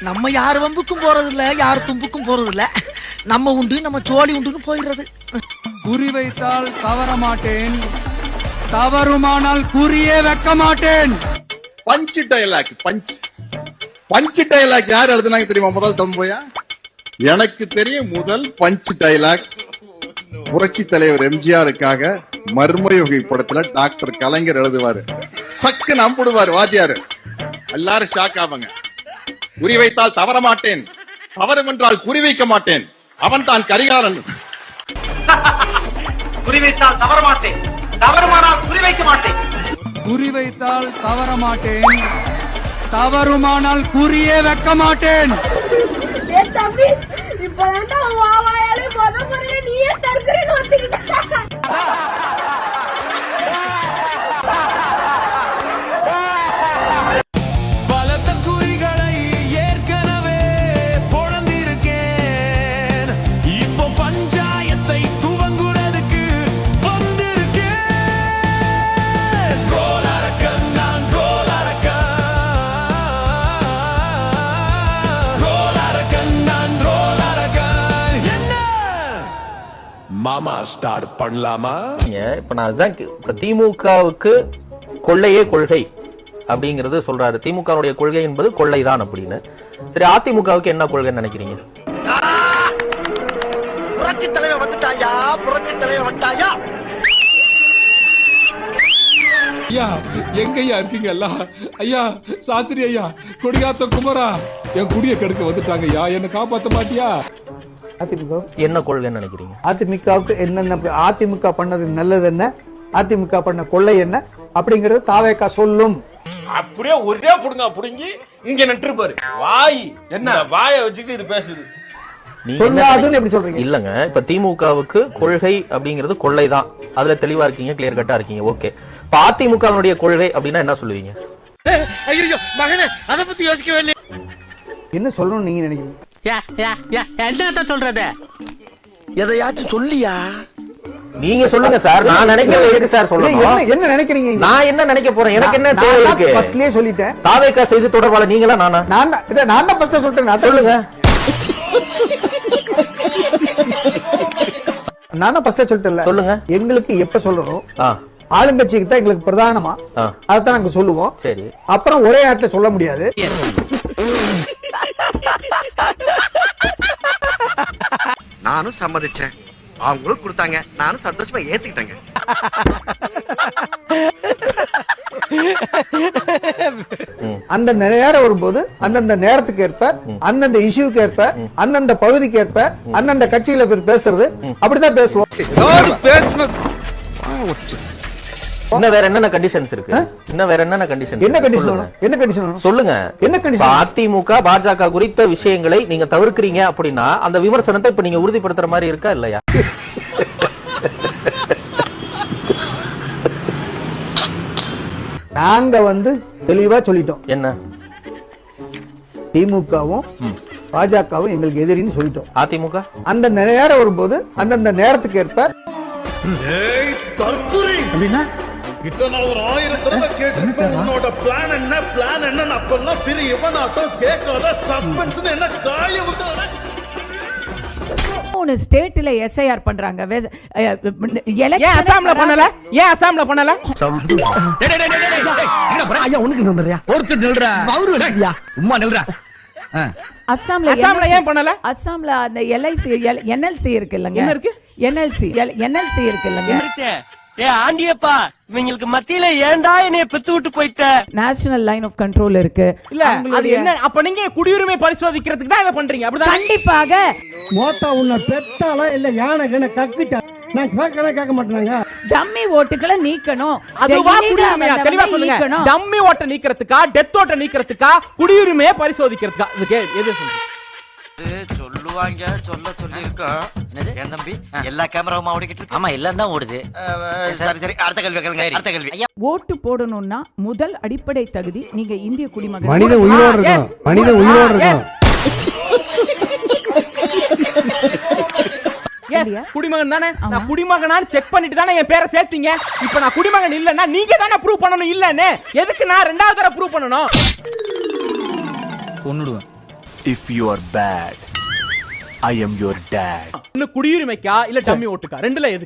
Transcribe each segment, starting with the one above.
நம்ம யார் வம்புக்கும் போறது இல்ல, யார் தும்புக்கும் போறது இல்ல. நம்ம உண்டு, நம்ம சோழி உண்டுன்னு போயிடுறது. குறி வைத்தால் தவற மாட்டேன், தவறுமானால் குறியே வைக்க மாட்டேன். பஞ்ச் டயலாக், பஞ்ச் டயலாக் யார் எழுதுனாங்க தெரியுமா? முதல் தம்பையா எனக்கு தெரியும். முதல் பஞ்ச் டயலாக் புரட்சி தலைவர் எம்ஜிஆருக்காக மர்மயுகி படத்துல டாக்டர் கலைஞர் எழுதுவாரு. சக்கு நம்பிடுவாரு வாத்தியாரு. எல்லாரும் ஷாக் ஆவாங்க. குறி வைத்தால் தவற மாட்டேன், தவறும் என்றால் குறி வைக்க மாட்டேன், அவன் தான் கரிகாலன். குறி வைத்தால் தவற மாட்டேன், தவறுமானால் குறி வைக்க மாட்டேன். குறி வைத்தால் தவற மாட்டேன், தவறுமானால் குறியே வைக்க மாட்டேன். மாமா ஸ்டார்ட் பண்ணலாமா? இப்ப நான் அதுதான் திமுகவுக்கு கொள்ளையே கொள்கை அப்படிங்கறது சொல்றாரு. திமுகவுடைய கொள்கை என்பது கொள்ளைதான் அப்படின்னு. சரி, அதிமுகவுக்கு என்ன கொள்கைன்னு நினைக்கிறீங்க? புரட்சி தலைவர் வந்துட்டாயா, புரட்சி தலைவர் வந்துட்டாயா. ஐயா எங்கய்யா இருக்கீங்கல்ல? ஐயா சாஸ்திரி ஐயா, கொடியாத்த குமரா, என் குடிய கெடுக்க வந்துட்டாங்க ஐயா, என்ன காப்பாத்த மாட்டியா? அதிமுக என்ன கொள்கைன்னு நினைக்கிறீங்க? அதிமுகவுக்கு என்னென்ன, அதிமுக பண்ணது நல்லது என்ன, அதிமுக பண்ண கொள்ளை என்ன அப்படிங்கறது தாவேக்கா சொல்லும். அப்படியே ஒரே புடுங்க புடுங்கி இங்க நின்றுப்பாரு. வாய் என்ன வாயை வச்சுக்கிட்டு இது பேசுது. இல்லங்க, இப்ப திமுகவுக்கு கொள்கை அப்படிங்கிறது கொள்ளைதான், அதுல தெளிவா இருக்கீங்க, கிளியர் கட்டா இருக்கீங்க. ஓகே, இப்ப அதிமுகவுடைய கொள்கை அப்படின்னா என்ன சொல்லுவீங்க? ஐயோ மகனே, அத பத்தி யோசிக்கவே இல்லை. என்ன சொல்லணும்னு நீங்க நினைக்கிறீங்க? என்ன சொல்றது? எதையாச்சும் சொல்லியா? நீங்க சொல்லுங்க சார். நான் நினைக்கிறேன் எதுக்கு சார் சொல்லணும்? என்ன நினைக்கிறீங்க? நான் என்ன நினைக்க போறேன்? எனக்கு என்ன தேவை இருக்கு? ஃபர்ஸ்ட்லயே சொல்லிட்டேன். தாவேகா செய்தி தொடர்பாளர் நீங்களா நானா? நான் தான் ஃபர்ஸ்ட் சொல்லிட்டேன். சொல்லுங்க. நானும் ஃபர்ஸ்ட் சொல்லிட்டேன்ல. சொல்லுங்க. எங்களுக்கு எப்ப சொல்லணும்? ஆளுங்கட்சிக்கு தான் எங்களுக்கு பிரதானமா, அதான் நாங்க சொல்லுவோம். சரி, அப்புறம் ஒரே நேரத்துல சொல்ல முடியாது. நானும் சம்மதிச்சேன், அவங்களும் கொடுத்தாங்க, நானும் சந்தோஷமா ஏத்துக்கிட்டேங்க. அந்தந்த நேரம் வரும்போது அந்தந்த நேரத்துக்கு ஏற்ப, அந்தந்த இஷ்யூக்கு ஏற்ப, அந்தந்த பகுதிக்கு ஏற்ப, அந்தந்த கட்சியில பேசுறது அப்படிதான் பேசுவோம். இன்னும் வேற என்னென்ன கண்டிஷன்ஸ் இருக்கு? இன்னும் வேற என்னென்ன கண்டிஷன்? என்ன கண்டிஷன்? என்ன கண்டிஷன் சொல்லுங்க. என்ன கண்டிஷன்? அதிமுக பாஜக குறித்த விஷயங்களை நீங்க தவிர்க்கிறீங்க அப்படின்னா அந்த விமர்சனத்தை இப்ப நீங்க உறுதிப்படுத்துற மாதிரி இருக்கா இல்லையா? நாங்க தெளிவா சொல்லிட்டோம். என்ன? திமுகவும் பாஜகவும் எங்களுக்கு எதிரின்னு சொல்லிட்டோம். அதிமுக அந்தந்த நேரம் வரும்போது அந்தந்த நேரத்துக்கு ஏற்ப அப்படின்னா இத்தனை ஒரு 1000 தடவை கேட்டிருப்பேன். உன்னோட பிளான் என்ன, பிளான் என்ன? அப்பெல்லாம் பெரிய இவனாட்டம் கேட்காத சஸ்பென்ஸ் என்ன காய விட்டு ஸ்டேட்ல எஸ்ஐஆர் பண்றாங்க. ஏன் அசாம்ல பண்ணல? ஏன் அசாம்ல பண்ணல? ஐயா உனக்கு நில்றயா? ஒருத்தர் நில்றா, அவரு இல்லையா? உம்மா நில்றா. அசாம்ல ஏன் பண்ணல? அசாம்ல அந்த எல்ஐசி என்எல்சி இருக்கு இல்லங்க? என்ன இருக்கு? என்எல்சி இருக்கு இல்லங்க? ஆண்டியப்பா, இவங்களுக்கு மத்தியில ஏன்டா என்னைய பெத்து விட்டு போயிட்ட? நேஷனல் லைன் ஆஃப் கண்ட்ரோல் இருக்கு. இல்ல அது என்ன? அப்ப நீங்க குடியுரிமை பரிசோதிக்கிறதுக்கு தான் இத பண்றீங்க, அப்படிதான்? கண்டிப்பாக. மோட்டா உன்ன பெத்தால இல்ல யானை கண்ண கக்கிட்டா நான் கேட்க மாட்டேனாங்க. டம்மி ஓட்டுகளை நீக்கணும். அதுவா குடியுரிமையா? தெளிவா சொல்லுங்க. டம்மி ஓட்ட நீக்கிறதுக்கா, டெத் ஓட்ட நீக்கிறதுக்கா, குடியுரிமையை பரிசோதிக்கிறதுக்கா? இதுக்கு எது சொல்லுங்க? சொல்லுவாங்க, சொல்ல சொல்லி இருக்கோம். என் தம்பி எல்லா கேமராவும் ஓடிக்கிட்டு இருக்கு. ஆமா, எல்லாம் தான் ஓடுது. சரி, அடுத்த கேள்வி கேளுங்க. அடுத்த கேள்வி. ஓட்டு போடணும்னா முதல் அடிப்படை தகுதி நீங்க இந்திய குடிமகன். மனித உயிரோடு இருக்கும். மனித உயிரோடு இருக்கும். இல்லையா? குடிமகன் தானே. ஆமா. நான் குடிமகனான்னு செக் பண்ணிட்டு தானே என் பேரை சேர்த்தீங்க. இப்ப நான் குடிமகன் இல்லன்னா நீங்க தானே ப்ரூவ் பண்ணணும் இல்லன்னு. எதுக்கு நான் ரெண்டாவது தடவை ப்ரூவ் பண்ணணும்? கொன்னுடுவேன். If you are bad, I am your dad. இன்னும் குடியுரிமைக்கா இல்ல டம்மி ஓட்டுக்கா? ரெண்டுல எது?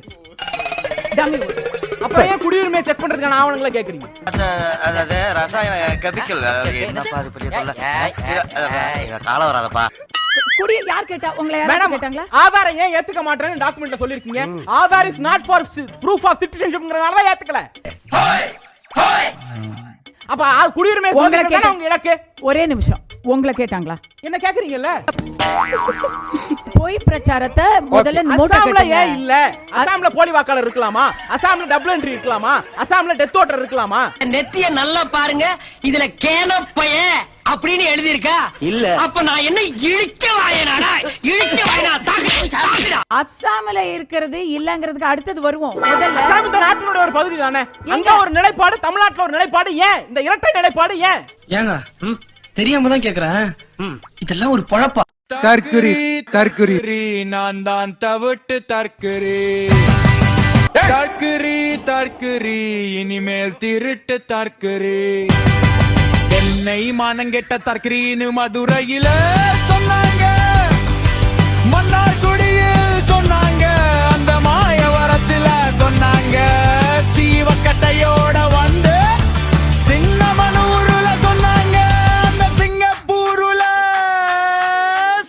டம்மி ஓட்டு. அப்ப ஏன் குடியுரிமையை செக் பண்றதுக்கான ஆவணங்களை கேக்குறீங்க? அதாவது ரசாயன கெமிக்கல் என்னப்பா அது பெரிய தொல்லை. காலம் வராதப்பா. குடி யார் கேட்டா? உங்களை யாராவது மேடம், கேட்டாங்களா? ஆதாரை ஏன் ஏத்துக்க மாட்டேன்னு டாக்குமெண்ட்ல சொல்லிருக்கீங்க. Aadhaar is not for proof of சிட்டிசன்ஷிப்ங்கறதால தான் ஏத்துக்கல. அப்ப குடியுரிமை உங்களை கேட்டா உங்க இலக்கு. ஒரே நிமிஷம், உங்களை கேட்டாங்களா? என்ன கேக்குறீங்கல்ல? பொய் பிரச்சாரத்தை முதல்ல மூட்டை அசாம்ல கட்டுங்க. ஏன் இல்ல? அசாம்ல போலி வாக்காளர் இருக்கலாமா? அசாம்ல டபுள் என்ட்ரி இருக்கலாமா? அசாம்ல டெத் ஓட்டர் இருக்கலாமா? நெத்திய நல்லா பாருங்க, இதுல கேனப்பைய அப்படின்னு எழுதி இருக்கா இல்ல? அப்ப நான் என்ன இழிச்ச வாயனாடா? இழிச்ச வாயனா தாக்குடா. அஸ்ஸாம்ல இருக்கிறது இல்லங்கிறதுக்கு அடுத்தது வருவோம். முதல்ல அசாம் இந்த நாட்டினுடைய ஒரு பகுதி தானே. அங்க ஒரு நிலைப்பாடு, தமிழ்நாட்டுல ஒரு நிலைப்பாடு. ஏன் இந்த இரட்டை நிலைப்பாடு? ஏன் ஏங்க தெரியாம தான் கேக்குறேன். இதெல்லாம் ஒரு பொழப்பா? தற்குறி தற்குறி நான் தான் தவிட்டு தற்குறி. தற்குறி தற்குறி இனிமேல் திருட்டு தற்குறி. என்னை மானங்கெட்ட தற்குறின்னு மதுரையில சொன்னாங்க, மன்னார்குடியில் சொன்னாங்க, அந்த மாயவரத்துல சொன்னாங்க, சீவக்கட்டையோட வந்து சின்னமனூர்ல சொன்னாங்க, அந்த சிங்கப்பூர்ல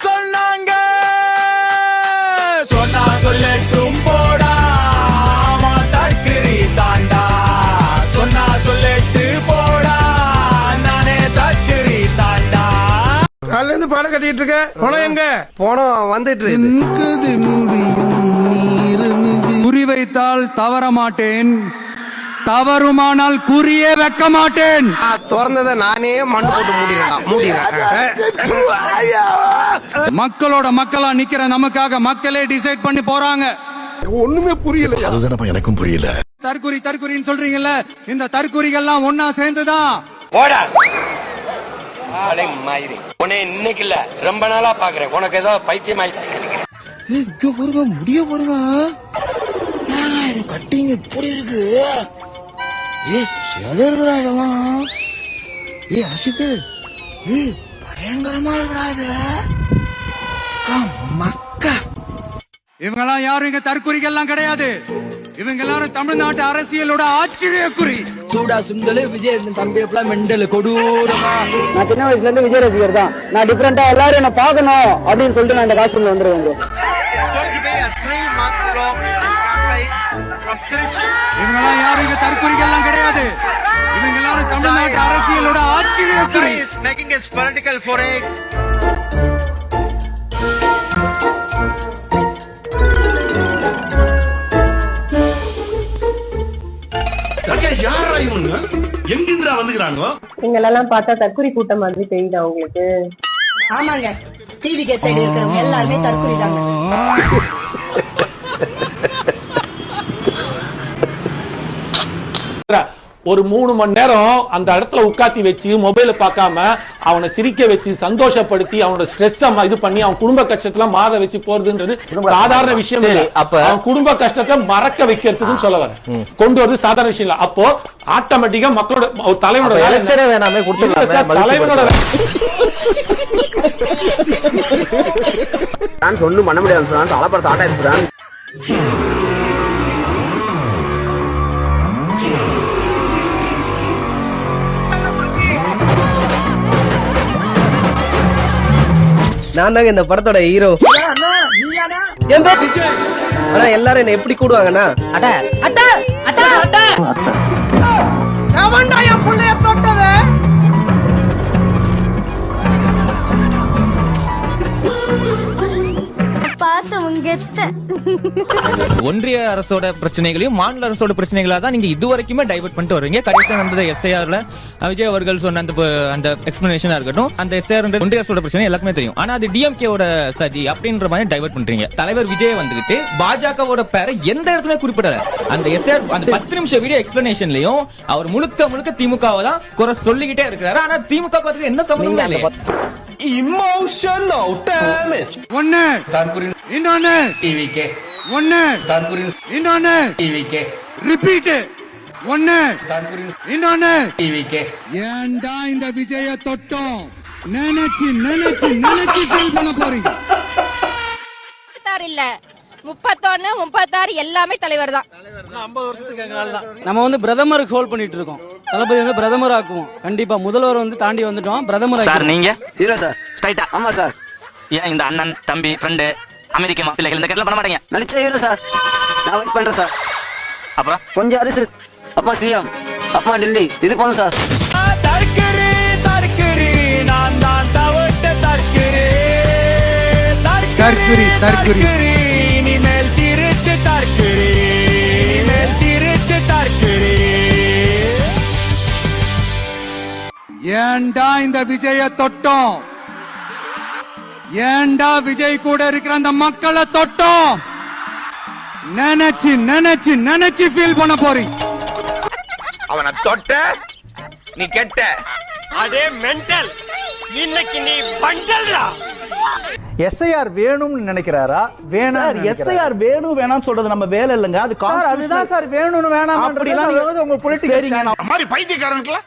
சொன்னாங்க. சொன்னா சொல்லட்டும் போடா, ஆமா தற்குறி தாண்டா. சொன்னா சொல்லட்டு போடா, நானே தற்குறி தாண்டா. காலையில இருந்து பாடம் கட்டிட்டு இருக்க. போனோம் எங்க? போனோம் வந்துட்டு குறி வைத்தால் தவற மாட்டேன், தவறுமானால் குறியே வைக்க மாட்டேன். திறந்ததை நானே மண் போட்டு மூடிடுறேன். மக்களோட மக்களா நிக்கிற நமக்காக மக்களே டிசைட் பண்ணி போறாங்க. ஒண்ணுமே புரியல. அதுதானப்பா எனக்கும் புரியல. தற்குறி தற்குறின்னு சொல்றீங்கல்ல, இந்த தற்குறிகள்லாம் ஒன்னா சேர்ந்துதான். போடா உன்னை இன்னைக்கு இல்ல ரொம்ப நாளா பாக்குறேன். உனக்கு ஏதோ பைத்தியம் ஆயிட்டா? முடிய வருவா கட்டிங்க எப்படி இருக்கு? இதெல்லாம் அசிப்பு பயங்கரமா இருக்கிறாது மக்கா. இவங்கெல்லாம் யாரும் இங்க தற்குறிகள்லாம் கிடையாது. இவங்க எல்லாரும் தமிழ்நாட்டு அரசியலோட ஆச்சரிய குறி. சூடா சுண்டலு விஜய் தம்பி எப்பலாம் மெண்டல் கொடூரமா. நான் சின்ன வயசுல இருந்து விஜய் ரசிகர் தான். நான் டிஃபரெண்டா எல்லாரும் என்ன பாக்கணும் அப்படின்னு சொல்லிட்டு நான் இந்த காஸ்டியூம்ல வந்துருவேன். இவங்கெல்லாம் யாரும் இங்க தற்குறிகள்லாம் கிடையாது. இவங்க எல்லாரும் தமிழ்நாட்டு அரசியலோட ஆச்சரிய குறி. Making his political foray. யாரா இவங்க? எங்கிருந்தா வந்துக்கிறாங்க? எங்களெல்லாம் பார்த்தா தற்குறி கூட்டம் மாதிரி தெரியுதா உங்களுக்கு? ஆமாங்க, டிவி கே சைடு இருக்கிறவங்க எல்லாருமே தற்குறி தாங்க. ஒரு 3 மணி நேரம் அந்த இடத்துல உட்காத்தி வச்சு மொபைல பார்க்காம அவனை சிரிக்க வச்சு சந்தோஷப்படுத்தி அவனோட ஸ்ட்ரெஸ் இது பண்ணி அவன் குடும்ப கஷ்டத்துல மாற வச்சு போறதுன்றது சாதாரண விஷயம் இல்ல. அப்ப அவன் குடும்ப கஷ்டத்தை மறக்க வைக்கிறதுன்னு சொல்ல வரேன். கொண்டு வரது சாதாரண விஷயம் இல்ல. அப்போ ஆட்டோமேட்டிக்கா மக்களோட தலைவனோட எலெக்ஷனே வேணாமே கொடுத்துடலாமே. தலைவனோட நான் ஒண்ணும் பண்ண முடியாது சார். தலைப்பறத்து ஆட்டா இருக்கிறான். நான் தாங்க இந்த படத்தோட ஹீரோ. ஆனா எல்லாரும் என்ன எப்படி கூடுவாங்கன்னா அட அட அட அட எவன்டா என் புள்ளைய தொட்டது? ஒன்றிய அரசோட பிரச்சனைகளையும் மாநில அரசோட பிரச்சனைகளா தான் நீங்க இதுவரைக்குமே டைவர்ட் பண்ணிட்டு வரீங்க. கரெக்டா நடந்த எஸ்ஐஆர்ல விஜய் அவர்கள் சொன்ன அந்த எக்ஸ்பிளனேஷனா இருக்கட்டும், அந்த எஸ்ஐஆர் ஒன்றிய அரசோட பிரச்சனை எல்லாருக்குமே தெரியும். ஆனா அது டிஎம்கேவோட சதி அப்படின்ற மாதிரி டைவர்ட் பண்றீங்க. தலைவர் விஜய் வந்துகிட்டு பாஜகவோட பேரை எந்த இடத்துலயும் குறிப்பிடல. அந்த எஸ்ஐஆர் அந்த 10 நிமிஷம் வீடியோ எக்ஸ்பிளனேஷன்லயும் அவர் முழுக்க முழுக்க திமுகவை தான் குறை சொல்லிக்கிட்டே இருக்கிறாரு. ஆனா திமுக பார்த்து என்ன சம்பந்தம் இல்லையா? emotional damage. ஒண்ணு இன்னொன்னு டிவிக்கே ஒன்னு இன்னொன்னு ரிப்பீட் ஒன்னு இன்னொன்னு ஏன்டா இந்த விஜய தொட்டோம் நினைச்சு நினைச்சு நினைச்சு ஃபீல் பண்ண போறீங்க. இல்ல 31 36 எல்லாமே தலைவர் தான். நம்ம வந்து பிரதமருக்கு ஹோல்ட் பண்ணிட்டு இருக்கோம். தளபதி வந்து பிரதமர் ஆக்குவோம். கண்டிப்பா முதல்வர் வந்து தாண்டி வந்துட்டோம். பிரதமர் சார் நீங்க இல்ல சார் ஸ்ட்ரைட்டா ஆமா சார். ஏன் இந்த அண்ணன் தம்பி ஃப்ரெண்டு அமெரிக்க பிள்ளைகள் இந்த கட்டல பண்ண மாட்டீங்க? நினைச்சே இல்ல சார். நான் வெயிட் பண்றேன் சார். அப்புறம் கொஞ்சம் அரசு அப்பா சிஎம் அப்பா டெல்லி இது போதும் சார். தற்கரி தற்கரி நான் தான் தவிட்ட தற்கரி தற்குறி தற்குறி இனிமேல் திருட்டு தற்கரி இனிமேல் திருட்டு தற்கரி. ஏன்டா இந்த விஜய தொட்டோம் ஏன்டா விஜய் கூட இருக்கிற அந்த மக்களை தொட்டோம் நினைச்சு நினைச்சு நினைச்சு ஃபீல் பண்ண போறீங்க. அவனை தொட்ட நீ கெட்ட அதே மென்டல் இன்னைக்கு நீ பண்டல்டா. எஸ்ஐஆர் வேணும்னு நினைக்கிறாரா வேணாம்? எஸ்ஐஆர் வேணும் வேணாம்னு சொல்றது நம்ம வேலை இல்லைங்க. அது அதுதான் சார் வேணும்னு வேணாம் அப்படிலாம் உங்க பொலிட்டிக்கல் மாதிரி பைத்தியக்காரனுக்குல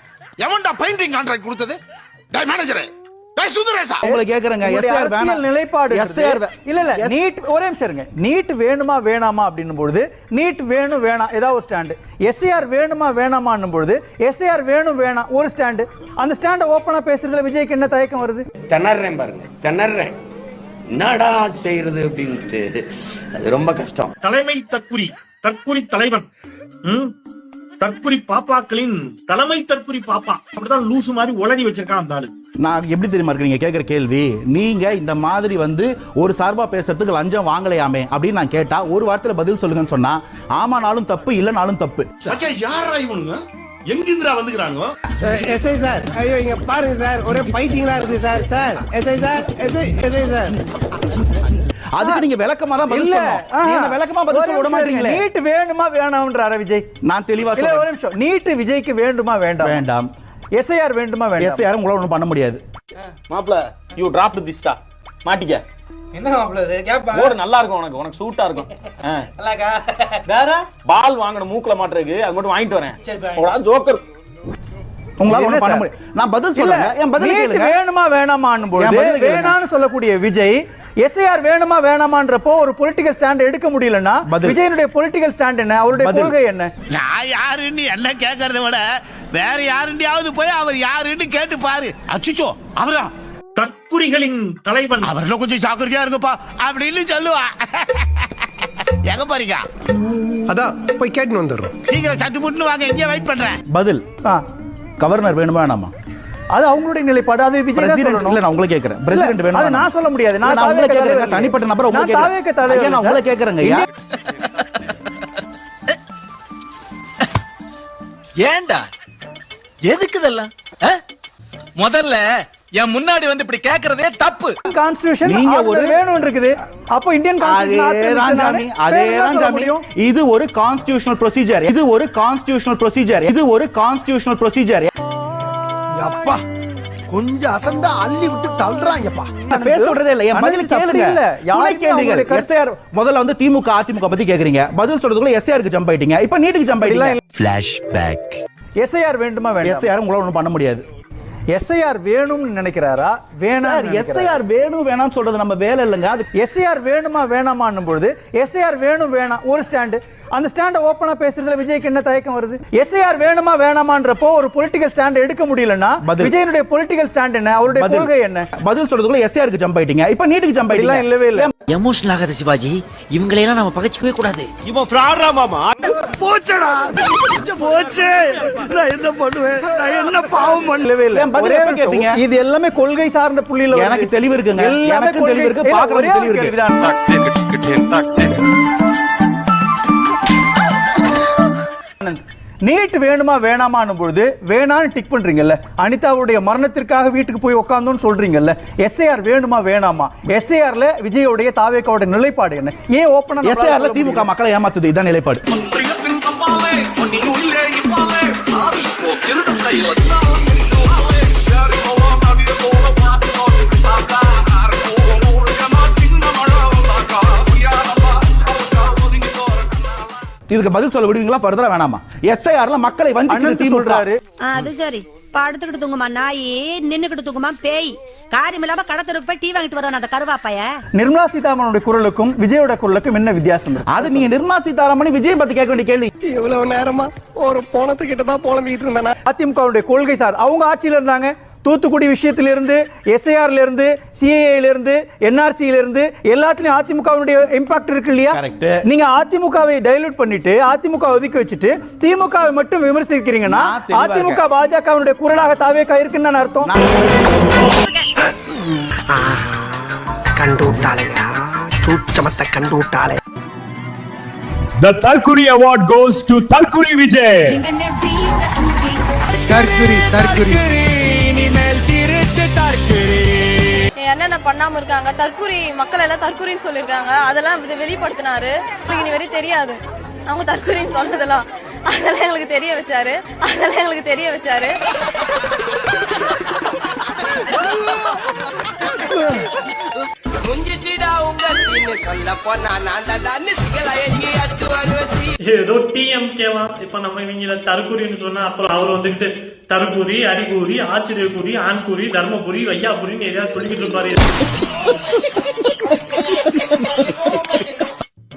எவன்டா பெயிண்டிங் கான்ட்ராக்ட் கொடுத்தது? டேய் மேனேஜரே, டேய் சுந்தரேசா, உங்களை கேக்குறேங்க. எஸ்ஐஆர் வேணாம் நிலைப்பாடு எஸ்ஐஆர் இல்ல நீட் ஒரே நிமிஷம் இருங்க. நீட் வேணுமா வேணாமா அப்படின்னும் பொழுது நீட் வேணும் வேணாம் ஏதாவது ஒரு ஸ்டாண்டு. எஸ்ஐஆர் வேணுமா வேணாமான்னும் பொழுது எஸ்ஐஆர் வேணும் வேணாம் ஒரு ஸ்டாண்டு. அந்த ஸ்டாண்டை ஓப்பனா பேசுறதுல விஜய்க்கு என்ன தயக்கம் வருது? திணறேன் பாருங்க, திணறேன். என்னடா செய்யறது அப்படின்ட்டு அது ரொம்ப கஷ்டம். தலைமை தற்குறி தற்குறி தலைவன் தற்குறி பாப்பாக்களின் தலைமை தற்குறி பாப்பா அப்படிதான் லூசு மாதிரி உளறி வச்சிருக்கான் அந்த ஆளு. நான் எப்படி தெரியுமா இருக்கு நீங்க கேக்குற கேள்வி? நீங்க இந்த மாதிரி வந்து ஒரு சார்பா பேசுறதுக்கு லஞ்சம் வாங்கலையாமே அப்படின்னு நான் கேட்டா ஒரு வார்த்தையில பதில் சொல்லுங்கன்னு சொன்னா ஆமானாலும் தப்பு இல்லனாலும் தப்பு. யாரா இவனுங்க எங்கிருந்தா வந்துக்கிறானுங்க? எஸ்ஐ சார் ஐயோ இங்க பாருங்க சார் ஒரே பைத்தியங்களா இருக்கு sir. Sir SI sir SI sir அதுக்கு நீங்க விளக்கமா தான் பதில் சொல்லணும். நீங்க விளக்கமா பதில் சொல்ல விட மாட்டீங்களே. நீட் வேணுமா வேணாம்ன்றாரா விஜய்? நான் தெளிவா இல்ல ஒரு நிமிஷம். நீட் விஜய்க்கு வேண்டுமா வேண்டாம்? வேண்டாம். எஸ்ஐஆர் வேண்டுமா வேண்டாம்? எஸ்ஐஆர் உங்களால ஒண்ணும் பண்ண முடியாது. மாப்ள யூ டிராப்ட் திஸ்டா மாட்டிக்க. என்ன மாப்ள இது கேப்பா? போடு நல்லா இருக்கும் உனக்கு சூட்டா இருக்கும். நல்லாக்கா வேற பால் வாங்கணும் மூக்குல மாட்டறதுக்கு அது மட்டும் வாங்கிட்டு வரேன். ஓடா ஜோக்கர் உங்களால ஒண்ணும் பண்ண முடியாது. நான் பதில் சொல்றேன். என் பதில் கேளுங்க. வேணுமா வேணாமான்னு போது வேணான்னு சொல்லக்கூடிய விஜய் எஸ்ஐஆர் வேணுமா வேணாமான்றப்போ ஒரு பொலிட்டிக்கல் ஸ்டாண்ட் எடுக்க முடியலன்னா விஜயனுடைய பொலிட்டிக்கல் ஸ்டாண்ட் என்ன? அவருடைய கொள்கை என்ன? நான் யாருன்னு என்ன கேட்கறத விட வேற யாருண்டியாவது போய் அவர் யாருன்னு கேட்டு பாரு. அச்சுச்சோ அவரா தற்குறிகளின் தலைவன் அவர்ல கொஞ்சம் ஜாக்கிரதையா இருங்கப்பா அப்படின்னு சொல்லுவா. எங்க பாருங்க அதான் போய் கேட்டு வந்துடுறோம். சீக்கிரம் சட்டு முட்டு வாங்க, எங்கே வெயிட் பண்றேன். பதில் கவர்னர் வேணுமா வேணாமா? அது அவங்களுடைய நிலைப்பாடு. அது விஜய் தான் சொல்லணும். இல்ல நான் உங்களை கேக்குறேன். பிரசிடென்ட் வேணுமா? அது நான் சொல்ல முடியாது. நான் உங்களை கேக்குறேன். தனிப்பட்ட நபர் உங்களை கேக்குறேன். நான் உங்களை கேக்குறேங்க. ஏன்டா எதுக்கு இதெல்லாம்? முதல்ல என் முன்னாடி வந்து இப்படி கேக்குறதே தப்பு. கான்ஸ்டிடியூஷன் நீங்க ஒரு வேணும் இருக்குது. அப்ப இந்தியன் கான்ஸ்டிடியூஷன் இது ஒரு கான்ஸ்டிடியூஷனல் ப்ரொசீஜர். இது ஒரு கான்ஸ்டிடியூஷனல் ப்ரொசீஜர். இது ஒரு கான்ஸ்டிடியூஷனல் ப்ரொசீஜர். அப்பா கொஞ்சம் அசந்தா அள்ளி விட்டு தள்ளுறாங்கப்பா. நான் பேச சொல்றதே இல்ல. என் பதில் கேளுங்க. யாரை கேளுங்க? எஸ்ஐஆர் முதல்ல வந்து திமுக அதிமுக பத்தி கேக்குறீங்க. பதில் சொல்றதுக்குள்ள எஸ்ஐஆருக்கு ஜம்ப் ஆயிட்டீங்க. இப்போ நீட்டுக்கு ஜம்ப் ஆயிட்டீங்க. ஃபிளாஷ்பேக். எஸ்ஐஆர் வேண்டுமா வேண்டாம்? எஸ்ஐஆர் உங்களால ஒண்ணும் பண்ண முடியாது. எஸ்ஐஆர் வேணும்னு நினைக்கிறாரா வேணாம்? எஸ்ஐஆர் வேணும் வேணாம்னு சொல்றது நம்ம வேலை இல்லைங்க. அது எஸ்ஐஆர் வேணுமா வேணாமான்னும் பொழுது எஸ்ஐஆர் வேணும் வேணாம் ஒரு ஸ்டாண்டு. அந்த ஸ்டாண்டை ஓப்பனா பேசுறதுல விஜய்க்கு என்ன தயக்கம் வருது? எஸ்ஐஆர் வேணுமா வேணாமான்றப்போ ஒரு பொலிட்டிக்கல் ஸ்டாண்ட் எடுக்க முடியலன்னா விஜயனுடைய பொலிட்டிக்கல் ஸ்டாண்ட் என்ன? அவருடைய கொள்கை என்ன? பதில் சொல்றதுக்குள்ள எஸ்ஐஆருக்கு ஜம்ப் ஆயிட்டீங்க. இப்போ நீட்டுக்கு ஜம்ப் ஆயிட்டீங்க. இல்லவே இல்ல. எமோஷனல் ஆகாத சிவாஜி, இவங்களை எல்லாம் நம்ம பகச்சிக்கவே கூடாது. இவன் ஃப்ராடா மாமா. போச்சடா போச்சு. நான் என்ன பண்ணுவேன்? நான் என்ன பாவம் பண்ணவே இல்ல. இது எல்லாமே கொள்கை சார்ந்த புள்ளியில எனக்கு தெளிவு இருக்குங்க. எனக்கு தெளிவு இருக்கு. பாக்குறது தெளிவு இருக்கு. நீட் வேணுமா வேணாமான்னும் பொழுது வேணான்னு டிக் பண்றீங்கல்ல. அனிதாவுடைய மரணத்திற்காக வீட்டுக்கு போய் உட்கார்ந்தோன்னு சொல்றீங்கல்ல. எஸ்ஐஆர் வேணுமா வேணாமா? எஸ்ஐஆர்ல விஜயோடைய தாவேக்காவோட நிலைப்பாடு என்ன? ஏன் ஓபனா எஸ்ஐஆர்ல திமுக மக்களை ஏமாத்துது, இதான் நிலைப்பாடு. இதுக்கு பதில் சொல்ல விடுவீங்களா ஃபர்தரா வேணாமா? எஸ்ஐஆர்ல மக்களை வஞ்சிக்கிறது சொல்றாரு. அது சரி, படுத்துக்கிட்டு தூங்குமா நாய், நின்னுக்கிட்டு தூங்குமா பேய், காரியம் இல்லாம கடத்தருக்கு போய் டீ வாங்கிட்டு வரணும் அந்த கருவாப்பைய. நிர்மலா சீதாராமனுடைய குரலுக்கும் விஜயோட குரலுக்கும் என்ன வித்தியாசம்? அது நீங்க நிர்மலா சீதாராமன் விஜய் பத்தி கேட்க வேண்டிய கேள்வி. இவ்வளவு நேரமா ஒரு போனத்துக்கிட்ட தான் புலம்பிட்டு இருந்தானே. அதிமுகவுடைய கொள்கை சார் அவங்க ஆட்சியில இருந்தாங்க. தூத்துக்குடி விஷயத்திலிருந்து, எஸ்ஐஆர்ல இருந்து, சிஏஏல இருந்து, என்ஆர்சியில இருந்து எல்லாத்துலயும் அதிமுகவுடைய இம்பாக்ட் இருக்கு இல்லையா? நீங்க அதிமுகவை டைலூட் பண்ணிட்டு அதிமுக ஒதுக்கி வச்சுட்டு திமுகவை மட்டும் விமர்சிக்கிறீங்கன்னா அதிமுக பாஜகவுடைய குரலாக தாவேகா இருக்குன்னு அர்த்தம். கண்டு விட்டாளையா, சூட்சமத்தை கண்டு விட்டாளே. The Tarkuri award goes to Tarkuri Vijay. தற்குறி என்னென்ன பண்ணாம இருக்காங்க, தற்கூரி மக்கள் எல்லாம் தற்கூரின்னு சொல்லிருக்காங்க, அதெல்லாம் வெளிப்படுத்தினாரு. இனி வரை தெரியாது அவங்க தற்கூரின்னு சொன்னதெல்லாம், அதெல்லாம் எங்களுக்கு தெரிய வச்சாரு. ஏதோ டிஎம்கேவா இப்ப நம்ம இவங்கள தற்கூரின்னு சொன்னா அப்புறம் அவர் வந்துகிட்டு தற்கூரி, அரிகூரி, ஆச்சரியக்கூரி, ஆண்கூரி, தர்மபுரி, வையாபுரின்னு எதையாவது சொல்லிக்கிட்டு இருப்பாரு.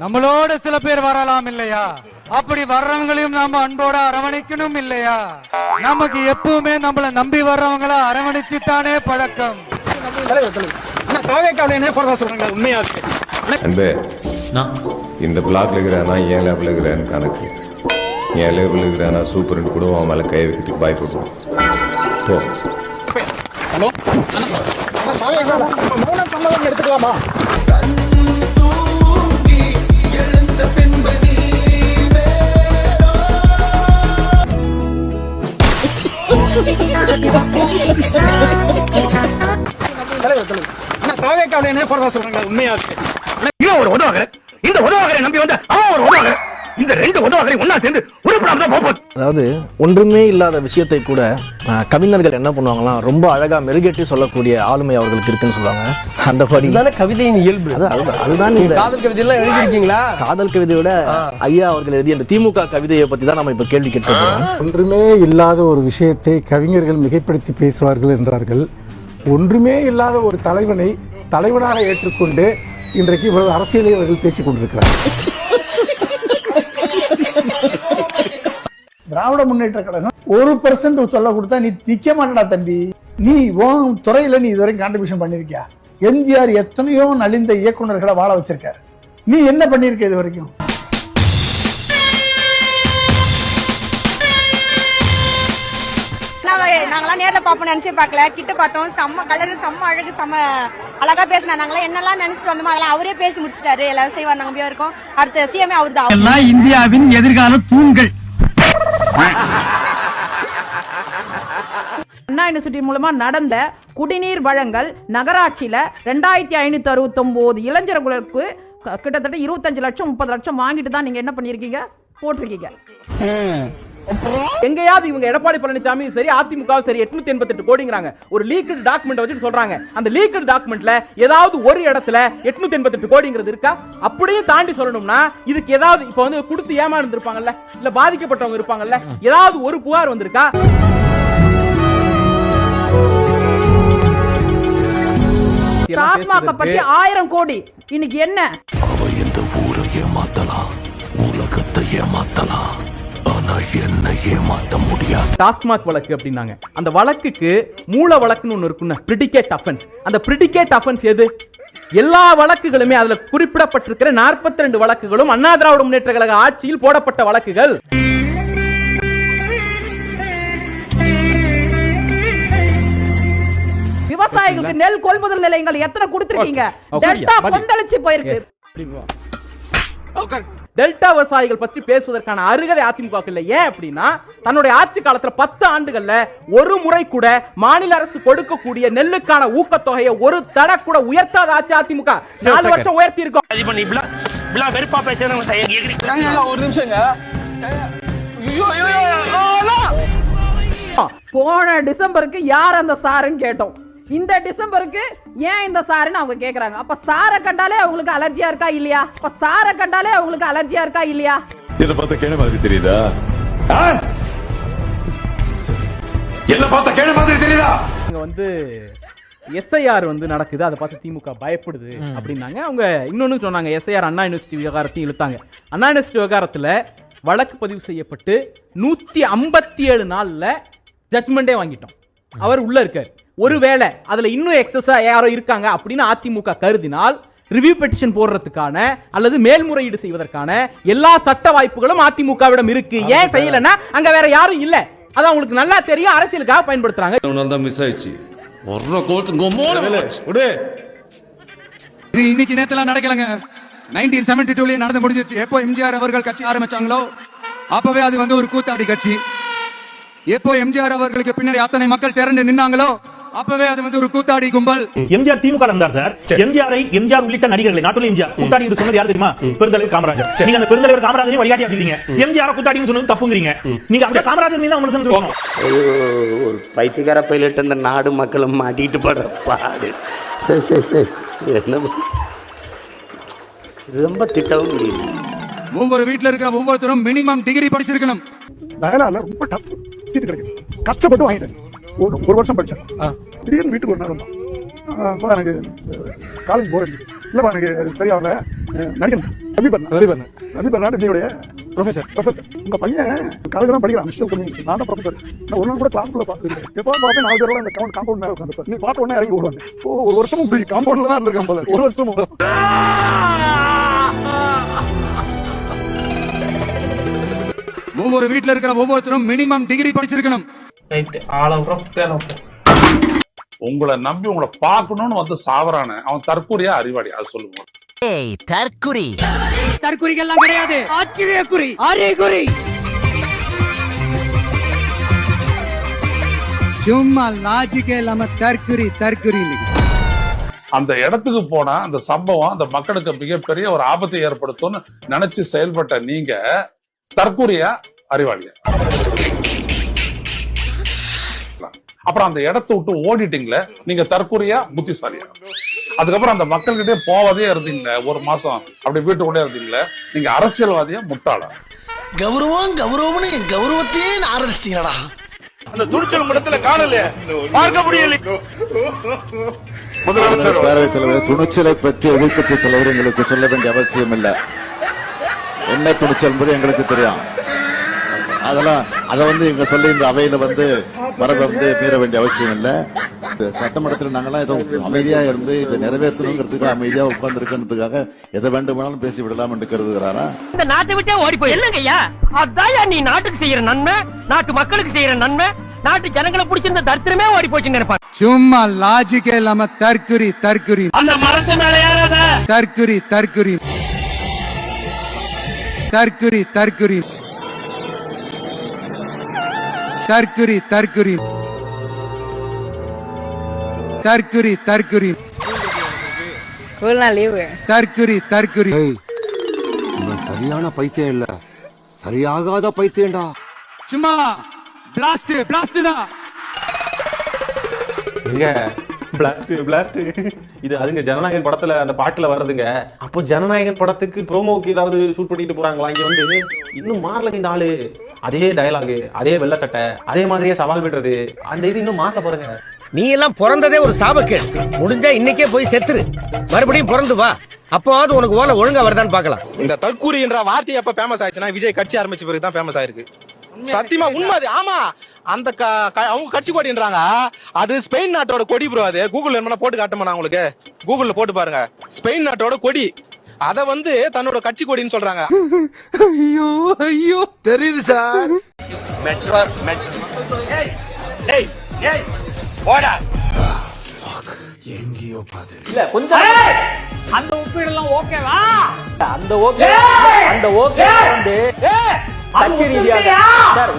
நம்மளோட சில பேர் வரலாம் இல்லையா? அப்படி வர்றவங்களையும் நாம அன்போட அரவணைக்கணும் இல்லையா? நமக்கு எப்பவுமே நம்மள நம்பி வர்றவங்கள அரவணைச்சுட்டானே பழக்கம். உண்மையா அன்பே, இந்த பிளாக்ல இருக்கிறானா என் லேபில் இருக்கிறான்னு கணக்கு. என் லேபில் இருக்கிறானா சூப்பர் கூட அவன் மேலே கை வைக்கிறதுக்கு பயப்படுவான். போ. எடுத்துக்கலாமா? உண்மையா ஒரு உதவாக இந்த உதவாகரை நம்பி வந்த அவன் ஒரு உதவாக, இந்த ரெண்டு உதவாகரை ஒன்னா சேர்ந்து உருப்படாம போகுது. அதாவது ஒன்றுமே இல்லாத விஷயத்தை கூட கவிஞர்கள் என்ன பண்ணுவாங்களாம், ரொம்ப அழகா மெருகேற்றி சொல்லக்கூடிய ஆளுமை அவர்களுக்கு இருக்குன்னு சொல்லுவாங்க. அந்த படி கவிதையின் இயல்பு. அதுதான் காதல் கவிதை எல்லாம் எழுதிருக்கீங்களா? காதல் கவிதையோட ஐயா அவர்கள் எழுதிய அந்த திமுக கவிதையை பத்தி தான் நம்ம இப்ப கேள்வி கேட்டிருக்கோம். ஒன்றுமே இல்லாத ஒரு விஷயத்தை கவிஞர்கள் மிகைப்படுத்தி பேசுவார்கள் என்றார்கள். ஒன்றுமே இல்லாத ஒரு தலைவனை தலைவனாக ஏற்றுக்கொண்டு இன்றைக்கு அரசியலை அவர்கள் பேசிக் கொண்டிருக்கிறார். திராவிட முன்னேற்ற கழகம் 1% சொல்ல கொடுத்தா நீ நிக்க மாட்டடா தம்பி. நீ உன் துறையில நீ இதுவரைக்கும் கான்ட்ரிபியூஷன் பண்ணிருக்கியா? எம்ஜிஆர் எத்தனையோ நலிந்த இயக்குநர்களை வாழ வச்சிருக்காரு. நீ என்ன பண்ணிருக்க இது வரைக்கும்? நாங்களாம் நேர்ல பாப்போம் நினைச்சே பார்க்கல, கிட்ட பார்த்தோம். செம்ம கலரு, செம்ம அழகு, செம்ம அழகா பேசினா. நாங்களாம் என்னெல்லாம் நினைச்சிட்டு வந்தோமோ அதெல்லாம் அவரே பேசி முடிச்சிட்டாரு. எல்லாரும் செய்வார், நாங்க போய் இருக்கோம். அடுத்த சிஎம்ஏ அவர் தான். எல்லாம் இந்தியாவின் எதிர்கால தூண்கள். அண்ணா யூனிவர்சிட்டி மூலமா நடந்த குடிநீர் வழங்கல் நகராட்சியில 2569 இளைஞர்களுக்கு கிட்டத்தட்ட 25 லட்சம் 30 லட்சம் வாங்கிட்டு தான் நீங்க என்ன பண்ணிருக்கீங்க, போட்டிருக்கீங்க. எங்கயாவது இவங்க எடப்பாடி பழனிசாமி சரி அதிமுக சரி 888 கோடிங்கறாங்க. ஒரு லீக்டு டாக்குமெண்ட் வச்சு சொல்றாங்க. அந்த லீக்டு டாக்குமெண்ட்ல ஏதாவது ஒரு இடத்துல 888 கோடிங்கிறது இருக்கா? அப்படியே தாண்டி சொல்லணும்னா இதுக்கு ஏதாவது இப்ப வந்து கொடுத்து ஏமாந்து இருப்பாங்கல்ல, இல்ல பாதிக்கப்பட்டவங்க இருப்பாங்கல்ல, ஏதாவது ஒரு புகார் வந்திருக்கா? டாஸ்மாக பத்தி 1000 கோடி இன்னைக்கு என்ன? அவ இந்த ஊரை ஏமாத்தலாம், உலகத்தை ஏமாத்தலாம், ஆனா என்ன ஏமாத்த முடியாது. டாஸ்மாக் வழக்கு அப்படின்னாங்க. அந்த வழக்குக்கு மூல வழக்குன்னு ஒன்னு இருக்குன்னு, பிரிடிகேட் அஃபென்ஸ். அந்த பிரிடிகேட் அஃபென்ஸ் எது? எல்லா வழக்குகளுமே அதுல குறிப்பிடப்பட்டிருக்கிற 42 வழக்குகளும் அண்ணா திராவிட முன்னேற்ற கழக ஆட்சியில் போடப்பட்ட வழக்குகள். விவசாயிகளுக்கு நெல் கொள்முதல் நிலையங்கள் எத்தனை கொடுத்திருக்கீங்க? டெல்டா கொந்தளிச்சு போயிருக்கு. டெல்டா விவசாயிகள் பற்றி பேசுவதற்கான அருகதை அதிமுக இல்ல. ஏன் அப்படின்னா தன்னுடைய ஆட்சி காலத்துல 10 ஆண்டுகள்ல ஒரு முறை கூட மாநில அரசு கொடுக்கக்கூடிய நெல்லுக்கான ஊக்கத்தொகையை ஒரு தட கூட உயர்த்தாத ஆட்சி அதிமுக. 4 வருஷம் உயர்த்தி இருக்கோம். வெறுப்பா பேசுறாங்க. ஒரு நிமிஷங்க. போன டிசம்பருக்கு யார் அந்த சாருன்னு கேட்டோம். இந்த டிசம்பருக்கு ஏன் இந்த சாருன்னு அவங்க கேக்குறாங்க. அப்ப சாரை கண்டாலே அவங்களுக்கு அலர்ஜியா இருக்கா இல்லையா? அப்ப சாரை கண்டாலே அவங்களுக்கு அலர்ஜியா இருக்கா இல்லையா? இத பார்த்தா கேன மாதிரி தெரியுதா? என்ன பார்த்தா கேன மாதிரி தெரியுதா? இங்க வந்து எஸ்ஐஆர் வந்து நடக்குது, அதை பார்த்து திமுக பயப்படுது அப்படின்னாங்க. அவங்க இன்னொன்னு சொன்னாங்க, எஸ்ஐஆர் அண்ணா யூனிவர்சிட்டி விவகாரத்தையும் இழுத்தாங்க. அண்ணா யூனிவர்சிட்டி விவகாரத்துல வழக்கு பதிவு செய்யப்பட்டு 157 நாள்ல ஜட்மெண்டே வாங்கிட்டோம். அவர் உள்ள இருக்காரு. ஒருவேளை அதுல இன்னும் எக்ஸஸா யாரோ இருக்காங்க அப்படின்னு அதிமுக கருதினால் ரிவ்யூ பெட்டிஷன் போடுறதுக்கான அல்லது மேல்முறையீடு செய்வதற்கான எல்லா சட்ட வாய்ப்புகளும் அதிமுகவிடம் இருக்கு. ஏன் செய்யலன்னா அங்க வேற யாரும் இல்ல. அது அவங்களுக்கு நல்லா தெரியும், அரசியலுக்காக பயன்படுத்துறாங்க. மிஸ் ஆயிடுச்சு. இது இன்னைக்கு நேத்துல நடக்கலங்க. 1972 நடந்து முடிஞ்சிருச்சு. எப்போ எம்ஜிஆர் அவர்கள் கட்சி ஆரம்பிச்சாங்களோ அப்பவே அது வந்து ஒரு கூத்தாடி கட்சி. எப்போ எம்ஜிஆர் அவர்களுக்கு பின்னாடி அத்தனை மக்கள் திரண்டு நின்னாங்களோ அப்பவே அது வந்து ஒரு கூத்தாடி கும்பல். எம்ஜிஆர் திமுக இருந்தார் சார். எம்ஜிஆர் உள்ளிட்ட நடிகர்களை நாட்டுல எம்ஜிஆர் கூத்தாடி என்று சொன்னது யார் தெரியுமா? பெருந்தலைவர் காமராஜர். நீங்க அந்த பெருந்தலைவர் காமராஜரை வழிகாட்டி வச்சிருக்கீங்க. எம்ஜிஆர் கூத்தாடின்னு சொன்னது தப்புங்கிறீங்க. நீங்க அந்த காமராஜர் மீது உங்களுக்கு சொல்லணும். ஒரு பைத்தியக்கார பைலட் அந்த நாடு மக்களும் மாட்டிட்டு படுற பாடு. சரி என்ன ரொம்ப திட்டவும் முடியல. ஒவ்வொரு வீட்டுல இருக்கிற ஒவ்வொருத்தரும் மினிமம் டிகிரி படிச்சிருக்கணும். ரொம்ப டஃப் சீட் கிடைக்கும். கஷ்டப்பட்டு வாங்கிட்டேன். ஒரு வருஷம் படித்தேன். திடீர்னு வீட்டுக்கு ஒரு நாள் வந்தோம். எனக்கு காலேஜ் போர் அடிக்குது. இல்லைப்பா எனக்கு சரியாகல. நடிகன் ரவி பர்னாட் என்னுடைய ப்ரொஃபஸர். உங்கள் பையன் காலேஜ் தான் படிக்கிறான். Mister communication. நான் தான் ப்ரொஃபஸர். நான் ஒரு நாள் கூட கிளாஸ்க்குள்ள பார்த்துருக்கேன். எப்போ பார்ப்பேன் 4 பேரோட அந்த காம்பவுண்ட் மேலே உட்காந்துருப்பேன். நீ பார்த்த உடனே இறங்கி ஓடுவாங்க. ஒரு வருஷமும் காம்பவுண்டில் தான் இருந்திருக்கேன் போல. ஒரு வருஷமும். ஒவ்வொரு வீட்டுல இருக்கிற ஒவ்வொருத்தரும் மினிமம் டிகிரி படிச்சிருக்கணும். உங்களை நம்பி உங்களை பார்க்கணும்னு வந்து சாவரான அவன் தற்கூரியா அறிவாளி? அது சொல்லுங்க. தற்குறிகள்லாம் கிடையாது, ஆச்சரியக்குறி, அறிகுறி. சும்மா லாஜிக்கே இல்லாம தற்குறி. அந்த இடத்துக்கு போனா அந்த சம்பவம் அந்த மக்களுக்கு மிகப்பெரிய ஒரு ஆபத்தை ஏற்படுத்தும்னு நினைச்சு செயல்பட்ட நீங்க தற்கூரியா அறிவாளியா? அப்புறம் அந்த இடத்தை விட்டு ஓடிட்டீங்களே, நீங்க தற்கூரியா புத்திசாலியா? அதுக்கப்புறம் அந்த மக்கள் கிட்டே போவதே இருந்தீங்களே, ஒரு மாசம் அப்படி வீட்டுக்குள்ளே இருந்தீங்களே, நீங்க அரசியல்வாதியா முட்டாளா? கௌரவம்னு என் கௌரவத்தையே ஆரம்பிச்சிட்டீங்களா? அந்த துணிச்சல் இடத்துல காணல, பார்க்க முடியல. முதலமைச்சர் பேரவைத் தலைவர் துணிச்சலை பற்றி எதிர்க்கட்சி தலைவர் எங்களுக்கு சொல்ல வேண்டிய அவசியம் இல்லை. என்ன துணிச்சல் என்பது எங்களுக்கு தெரியும். அதெல்லாம் அதை வந்து இங்க சொல்லி இந்த அவையில வந்து மரபை வந்து மீற வேண்டிய அவசியம் இல்லை. சட்டமன்றத்தில் நாங்களாம் ஏதோ அமைதியா இருந்து இதை நிறைவேற்றணுங்கிறதுக்கு அமைதியா உட்கார்ந்து இருக்கிறதுக்காக எதை வேண்டுமானாலும் பேசி விடலாம் என்று கருதுகிறாரா? இந்த நாட்டை விட்டே ஓடி போய் இல்லைங்கய்யா. அதான் நீ நாட்டுக்கு செய்யற நன்மை, நாட்டு மக்களுக்கு செய்யற நன்மை, நாட்டு ஜனங்களை பிடிச்சிருந்த தரித்திரமே ஓடி போச்சுன்னு நினைப்பாங்க. சும்மா லாஜிக்கே இல்லாம தற்குறி. அந்த மரத்து மேல ஏறாத. தற்குறி. சரியான பைத்தியம் இல்ல, சரியாகாத பைத்தியம்டா. சும்மா பிளாஸ்ட் தான். எங்க பிளாஸ்ட் இது அதுங்க ஜனநாயகன் படத்துல அந்த பாட்டுல வர்றதுங்க. அப்போ ஜனநாயகன் படத்துக்கு ப்ரோமோக்கு ஏதாவது ஷூட் பண்ணிட்டு போறாங்களா? இங்க வந்து இன்னும் மாறல இந்த ஆளு. அதே டயலாக், அதே வெள்ளை சட்டை, அதே மாதிரியே சவால் விடுறது, அந்த இது இன்னும் மாறல பாருங்க. நீ எல்லாம் பிறந்ததே ஒரு சாபக்கேடு. முடிஞ்சா இன்னைக்கே போய் செத்துரு, மறுபடியும் பிறந்து வா. அப்போது உனக்கு ஓலை ஒழுங்கா வருதான்னு பார்க்கலாம். இந்த தற்கூரி என்ற வார்த்தை எப்ப ஃபேமஸ் ஆயிடுச்சுன்னா விஜய் கட்சி ஆரம்பிச்ச பிறகு தான் ஃபேமஸ் ஆயிருக்கு. சத்தியமா உண்மை அது. ஆமா, அந்த அவங்க கட்சி கொடின்றாங்க, அது ஸ்பெயின் நாட்டோட கொடி ப்ரோ. அது கூகுள்ல என்ன போட்டு காட்டுமா? உங்களுக்கு கூகுள்ல போட்டு பாருங்க. ஸ்பெயின் நாட்டோட கொடி, அத வந்து தன்னோட கட்சி கொடின்னு சொல்றாங்க. ஐயோ தெரியுது சார். எங்கேயோ பாது இல்ல கொஞ்சம் அந்த ஒப்பீடெல்லாம் ஓகேவா? அந்த ஓகே வந்து கட்சி ரீதியாக சார்